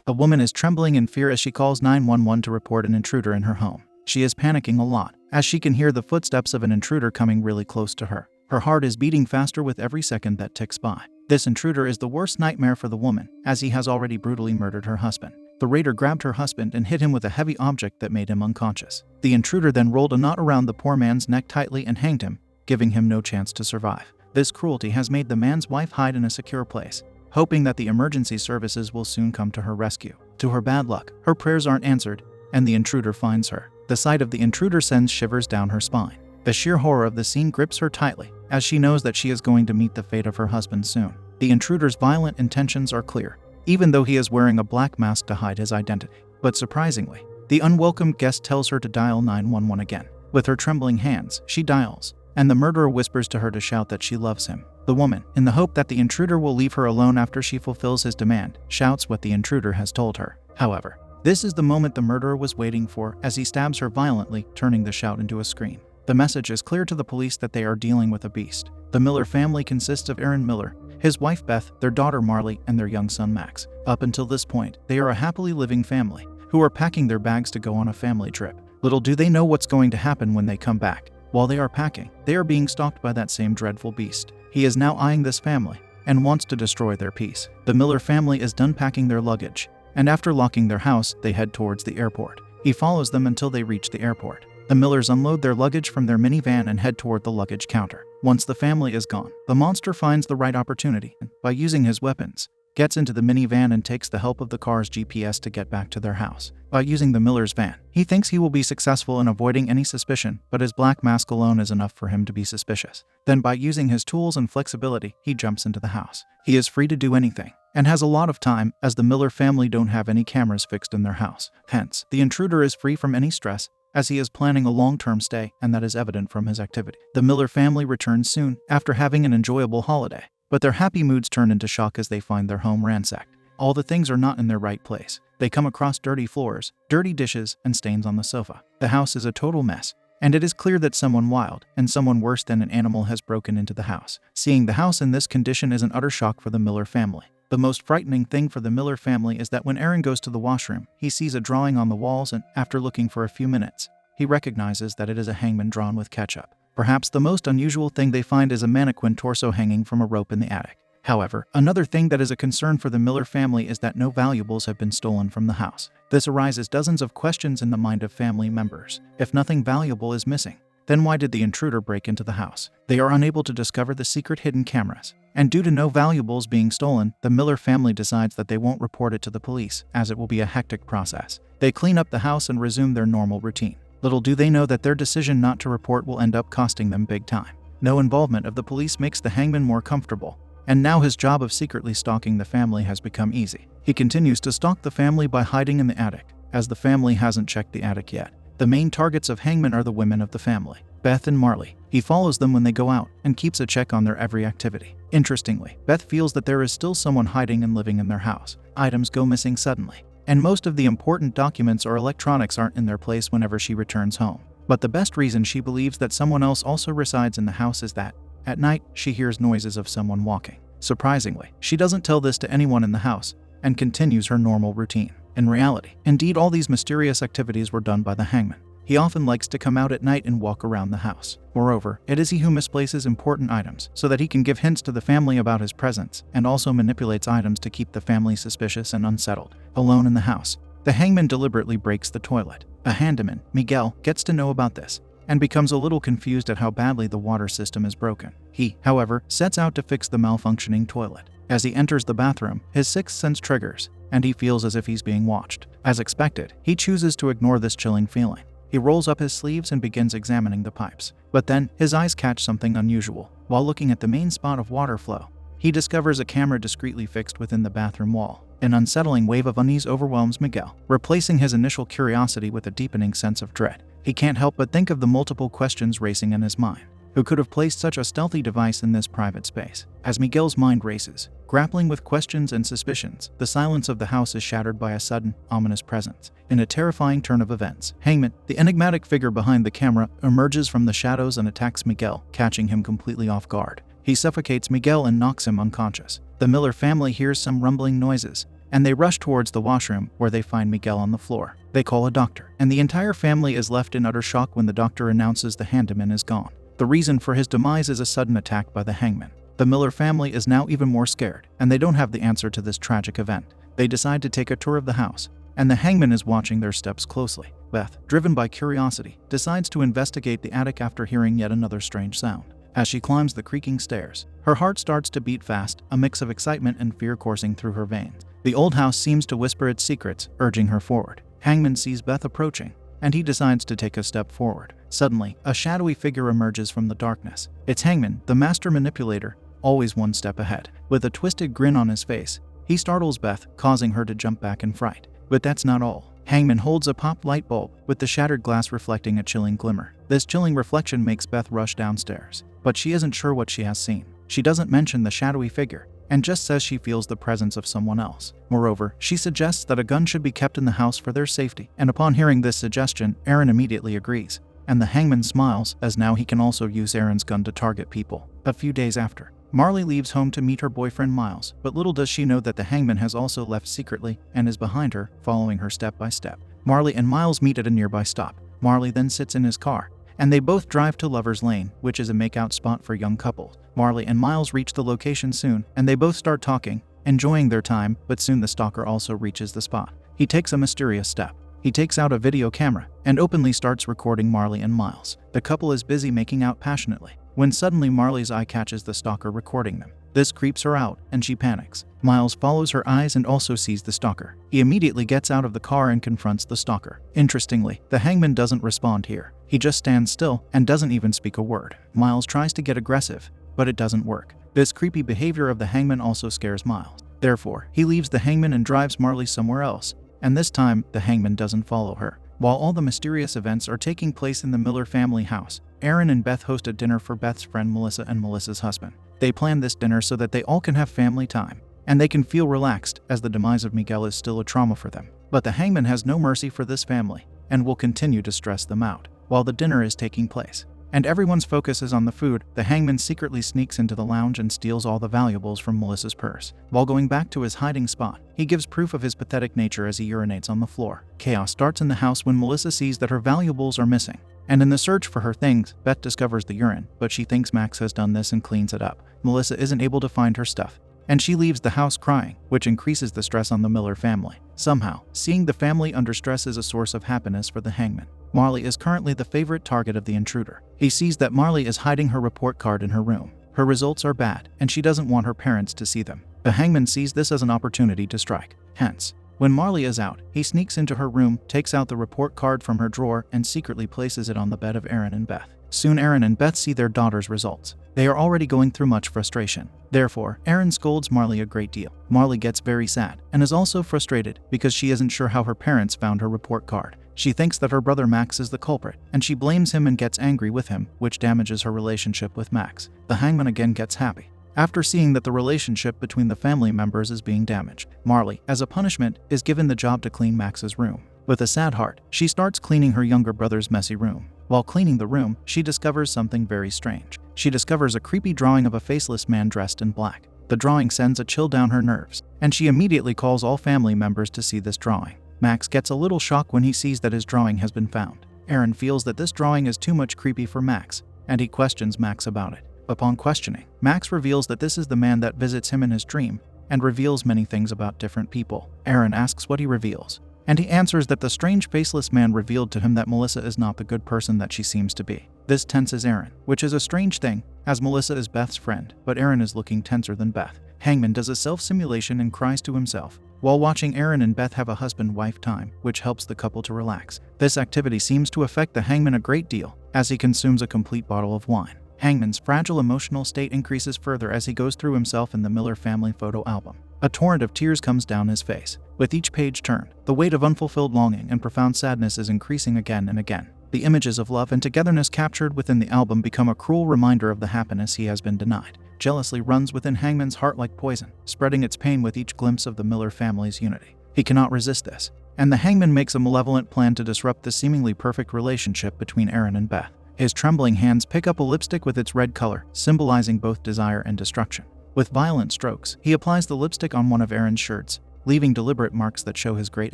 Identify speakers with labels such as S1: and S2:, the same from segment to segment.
S1: The woman is trembling in fear as she calls 911 to report an intruder in her home. She is panicking a lot, as she can hear the footsteps of an intruder coming really close to her. Her heart is beating faster with every second that ticks by. This intruder is the worst nightmare for the woman, as he has already brutally murdered her husband. The raider grabbed her husband and hit him with a heavy object that made him unconscious. The intruder then rolled a knot around the poor man's neck tightly and hanged him, giving him no chance to survive. This cruelty has made the man's wife hide in a secure place, hoping that the emergency services will soon come to her rescue. To her bad luck, her prayers aren't answered, and the intruder finds her. The sight of the intruder sends shivers down her spine. The sheer horror of the scene grips her tightly, as she knows that she is going to meet the fate of her husband soon. The intruder's violent intentions are clear, even though he is wearing a black mask to hide his identity. But surprisingly, the unwelcome guest tells her to dial 911 again. With her trembling hands, she dials, and the murderer whispers to her to shout that she loves him. The woman, in the hope that the intruder will leave her alone after she fulfills his demand, shouts what the intruder has told her. However, this is the moment the murderer was waiting for, as he stabs her violently, turning the shout into a scream. The message is clear to the police that they are dealing with a beast. The Miller family consists of Aaron Miller, his wife Beth, their daughter Marley, and their young son Max. Up until this point, they are a happily living family, who are packing their bags to go on a family trip. Little do they know what's going to happen when they come back. While they are packing, they are being stalked by that same dreadful beast. He is now eyeing this family, and wants to destroy their peace. The Miller family is done packing their luggage, and after locking their house, they head towards the airport. He follows them until they reach the airport. The Millers unload their luggage from their minivan and head toward the luggage counter. Once the family is gone, the monster finds the right opportunity and, by using his weapons, gets into the minivan and takes the help of the car's GPS to get back to their house. By using the Miller's van, he thinks he will be successful in avoiding any suspicion, but his black mask alone is enough for him to be suspicious. Then by using his tools and flexibility, he jumps into the house. He is free to do anything, and has a lot of time, as the Miller family don't have any cameras fixed in their house. Hence, the intruder is free from any stress, as he is planning a long-term stay, and that is evident from his activity. The Miller family returns soon, after having an enjoyable holiday, but their happy moods turn into shock as they find their home ransacked. All the things are not in their right place. They come across dirty floors, dirty dishes, and stains on the sofa. The house is a total mess, and it is clear that someone wild, and someone worse than an animal has broken into the house. Seeing the house in this condition is an utter shock for the Miller family. The most frightening thing for the Miller family is that when Aaron goes to the washroom, he sees a drawing on the walls and, after looking for a few minutes, he recognizes that it is a hangman drawn with ketchup. Perhaps the most unusual thing they find is a mannequin torso hanging from a rope in the attic. However, another thing that is a concern for the Miller family is that no valuables have been stolen from the house. This arises dozens of questions in the mind of family members. If nothing valuable is missing, then why did the intruder break into the house? They are unable to discover the secret hidden cameras, and due to no valuables being stolen, the Miller family decides that they won't report it to the police, as it will be a hectic process. They clean up the house and resume their normal routine. Little do they know that their decision not to report will end up costing them big time. No involvement of the police makes the hangman more comfortable, and now his job of secretly stalking the family has become easy. He continues to stalk the family by hiding in the attic, as the family hasn't checked the attic yet. The main targets of Hangman are the women of the family, Beth and Marley. He follows them when they go out and keeps a check on their every activity. Interestingly, Beth feels that there is still someone hiding and living in their house. Items go missing suddenly, and most of the important documents or electronics aren't in their place whenever she returns home. But the best reason she believes that someone else also resides in the house is that, at night, she hears noises of someone walking. Surprisingly, she doesn't tell this to anyone in the house, and continues her normal routine. In reality, indeed all these mysterious activities were done by the hangman. He often likes to come out at night and walk around the house. Moreover, it is he who misplaces important items so that he can give hints to the family about his presence, and also manipulates items to keep the family suspicious and unsettled. Alone in the house, the hangman deliberately breaks the toilet. A handyman, Miguel, gets to know about this, and becomes a little confused at how badly the water system is broken. He, however, sets out to fix the malfunctioning toilet. As he enters the bathroom, his sixth sense triggers, and he feels as if he's being watched. As expected, he chooses to ignore this chilling feeling. He rolls up his sleeves and begins examining the pipes. But then, his eyes catch something unusual. While looking at the main spot of water flow, he discovers a camera discreetly fixed within the bathroom wall. An unsettling wave of unease overwhelms Miguel, replacing his initial curiosity with a deepening sense of dread. He can't help but think of the multiple questions racing in his mind. Who could have placed such a stealthy device in this private space? As Miguel's mind races, grappling with questions and suspicions, the silence of the house is shattered by a sudden, ominous presence. In a terrifying turn of events, Hangman, the enigmatic figure behind the camera, emerges from the shadows and attacks Miguel, catching him completely off guard. He suffocates Miguel and knocks him unconscious. The Miller family hears some rumbling noises, and they rush towards the washroom where they find Miguel on the floor. They call a doctor, and the entire family is left in utter shock when the doctor announces the handyman is gone. The reason for his demise is a sudden attack by the hangman. The Miller family is now even more scared, and they don't have the answer to this tragic event. They decide to take a tour of the house, and the hangman is watching their steps closely. Beth, driven by curiosity, decides to investigate the attic after hearing yet another strange sound. As she climbs the creaking stairs, her heart starts to beat fast, a mix of excitement and fear coursing through her veins. The old house seems to whisper its secrets, urging her forward. Hangman sees Beth approaching, and he decides to take a step forward. Suddenly, a shadowy figure emerges from the darkness. It's Hangman, the master manipulator, always one step ahead. With a twisted grin on his face, he startles Beth, causing her to jump back in fright. But that's not all. Hangman holds a popped light bulb, with the shattered glass reflecting a chilling glimmer. This chilling reflection makes Beth rush downstairs, but she isn't sure what she has seen. She doesn't mention the shadowy figure, and just says she feels the presence of someone else. Moreover, she suggests that a gun should be kept in the house for their safety, and upon hearing this suggestion, Aaron immediately agrees. And the hangman smiles, as now he can also use Aaron's gun to target people. A few days after, Marley leaves home to meet her boyfriend Miles, but little does she know that the hangman has also left secretly and is behind her, following her step by step. Marley and Miles meet at a nearby stop. Marley then sits in his car, and they both drive to Lover's Lane, which is a makeout spot for young couples. Marley and Miles reach the location soon, and they both start talking, enjoying their time, but soon the stalker also reaches the spot. He takes a mysterious step. He takes out a video camera and openly starts recording Marley and Miles. The couple is busy making out passionately, when suddenly Marley's eye catches the stalker recording them. This creeps her out, and she panics. Miles follows her eyes and also sees the stalker. He immediately gets out of the car and confronts the stalker. Interestingly, the hangman doesn't respond here. He just stands still and doesn't even speak a word. Miles tries to get aggressive, but it doesn't work. This creepy behavior of the hangman also scares Miles. Therefore, he leaves the hangman and drives Marley somewhere else, and this time, the hangman doesn't follow her. While all the mysterious events are taking place in the Miller family house, Aaron and Beth host a dinner for Beth's friend Melissa and Melissa's husband. They plan this dinner so that they all can have family time, and they can feel relaxed, as the demise of Miguel is still a trauma for them. But the hangman has no mercy for this family, and will continue to stress them out. While the dinner is taking place, and everyone's focus is on the food, the hangman secretly sneaks into the lounge and steals all the valuables from Melissa's purse. While going back to his hiding spot, he gives proof of his pathetic nature as he urinates on the floor. Chaos starts in the house when Melissa sees that her valuables are missing, and in the search for her things, Beth discovers the urine, but she thinks Max has done this and cleans it up. Melissa isn't able to find her stuff, and she leaves the house crying, which increases the stress on the Miller family. Somehow, seeing the family under stress is a source of happiness for the hangman. Marley is currently the favorite target of the intruder. He sees that Marley is hiding her report card in her room. Her results are bad, and she doesn't want her parents to see them. The hangman sees this as an opportunity to strike. Hence, when Marley is out, he sneaks into her room, takes out the report card from her drawer, and secretly places it on the bed of Aaron and Beth. Soon Aaron and Beth see their daughter's results. They are already going through much frustration. Therefore, Aaron scolds Marley a great deal. Marley gets very sad, and is also frustrated because she isn't sure how her parents found her report card. She thinks that her brother Max is the culprit, and she blames him and gets angry with him, which damages her relationship with Max. The hangman again gets happy after seeing that the relationship between the family members is being damaged. Marley, as a punishment, is given the job to clean Max's room. With a sad heart, she starts cleaning her younger brother's messy room. While cleaning the room, she discovers something very strange. She discovers a creepy drawing of a faceless man dressed in black. The drawing sends a chill down her nerves, and she immediately calls all family members to see this drawing. Max gets a little shock when he sees that his drawing has been found. Aaron feels that this drawing is too much creepy for Max, and he questions Max about it. Upon questioning, Max reveals that this is the man that visits him in his dream, and reveals many things about different people. Aaron asks what he reveals, and he answers that the strange faceless man revealed to him that Melissa is not the good person that she seems to be. This tenses Aaron, which is a strange thing, as Melissa is Beth's friend, but Aaron is looking tenser than Beth. Hangman does a self-simulation and cries to himself, while watching Aaron and Beth have a husband-wife time, which helps the couple to relax. This activity seems to affect the hangman a great deal, as he consumes a complete bottle of wine. Hangman's fragile emotional state increases further as he goes through himself in the Miller family photo album. A torrent of tears comes down his face. With each page turned, the weight of unfulfilled longing and profound sadness is increasing again and again. The images of love and togetherness captured within the album become a cruel reminder of the happiness he has been denied. Jealousy runs within Hangman's heart like poison, spreading its pain with each glimpse of the Miller family's unity. He cannot resist this, and the hangman makes a malevolent plan to disrupt the seemingly perfect relationship between Aaron and Beth. His trembling hands pick up a lipstick with its red color, symbolizing both desire and destruction. With violent strokes, he applies the lipstick on one of Aaron's shirts, leaving deliberate marks that show his great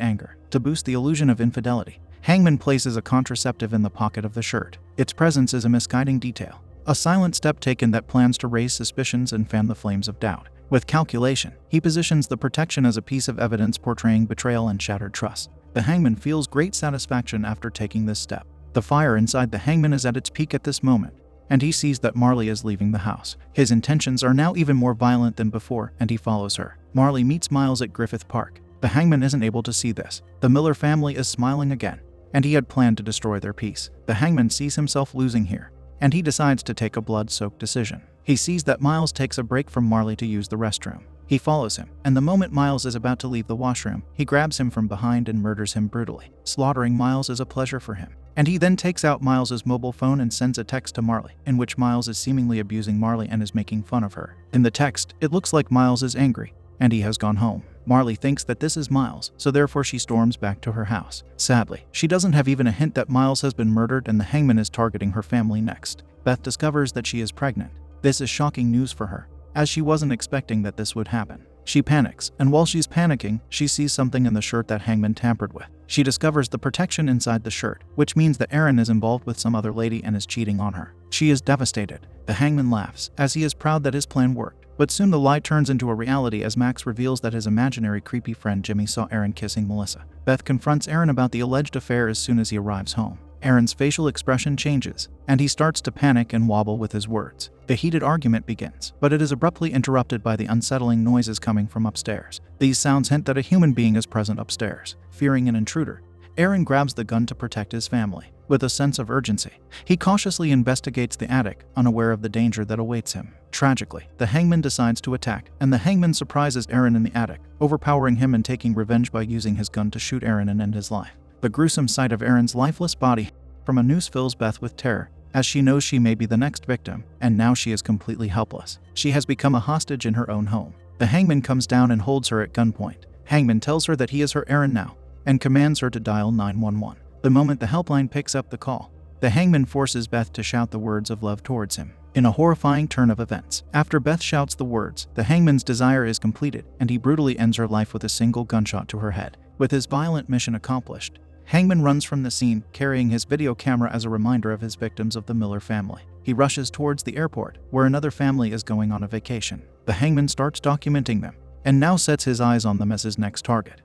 S1: anger. To boost the illusion of infidelity, Hangman places a contraceptive in the pocket of the shirt. Its presence is a misguiding detail, a silent step taken that plans to raise suspicions and fan the flames of doubt. With calculation, he positions the protection as a piece of evidence portraying betrayal and shattered trust. The Hangman feels great satisfaction after taking this step. The fire inside the Hangman is at its peak at this moment, and he sees that Marley is leaving the house. His intentions are now even more violent than before, and he follows her. Marley meets Miles at Griffith Park. The Hangman isn't able to see this. The Miller family is smiling again, and he had planned to destroy their peace. The Hangman sees himself losing here, and he decides to take a blood-soaked decision. He sees that Miles takes a break from Marley to use the restroom. He follows him, and the moment Miles is about to leave the washroom, he grabs him from behind and murders him brutally. Slaughtering Miles is a pleasure for him, and he then takes out Miles's mobile phone and sends a text to Marley, in which Miles is seemingly abusing Marley and is making fun of her. In the text, it looks like Miles is angry, and he has gone home. Marley thinks that this is Miles, so therefore she storms back to her house. Sadly, she doesn't have even a hint that Miles has been murdered and the Hangman is targeting her family next. Beth discovers that she is pregnant. This is shocking news for her, as she wasn't expecting that this would happen. She panics, and while she's panicking, she sees something in the shirt that Hangman tampered with. She discovers the protection inside the shirt, which means that Aaron is involved with some other lady and is cheating on her. She is devastated. The Hangman laughs, as he is proud that his plan worked. But soon the lie turns into a reality as Max reveals that his imaginary creepy friend Jimmy saw Aaron kissing Melissa. Beth confronts Aaron about the alleged affair as soon as he arrives home. Aaron's facial expression changes, and he starts to panic and wobble with his words. The heated argument begins, but it is abruptly interrupted by the unsettling noises coming from upstairs. These sounds hint that a human being is present upstairs. Fearing an intruder, Aaron grabs the gun to protect his family. With a sense of urgency, he cautiously investigates the attic, unaware of the danger that awaits him. Tragically, the Hangman decides to attack, and the Hangman surprises Aaron in the attic, overpowering him and taking revenge by using his gun to shoot Aaron and end his life. The gruesome sight of Aaron's lifeless body from a noose fills Beth with terror, as she knows she may be the next victim, and now she is completely helpless. She has become a hostage in her own home. The Hangman comes down and holds her at gunpoint. Hangman tells her that he is her Aaron now, and commands her to dial 911. The moment the helpline picks up the call, the Hangman forces Beth to shout the words of love towards him. In a horrifying turn of events, after Beth shouts the words, the Hangman's desire is completed, and he brutally ends her life with a single gunshot to her head. With his violent mission accomplished, Hangman runs from the scene, carrying his video camera as a reminder of his victims of the Miller family. He rushes towards the airport, where another family is going on a vacation. The Hangman starts documenting them, and now sets his eyes on them as his next target.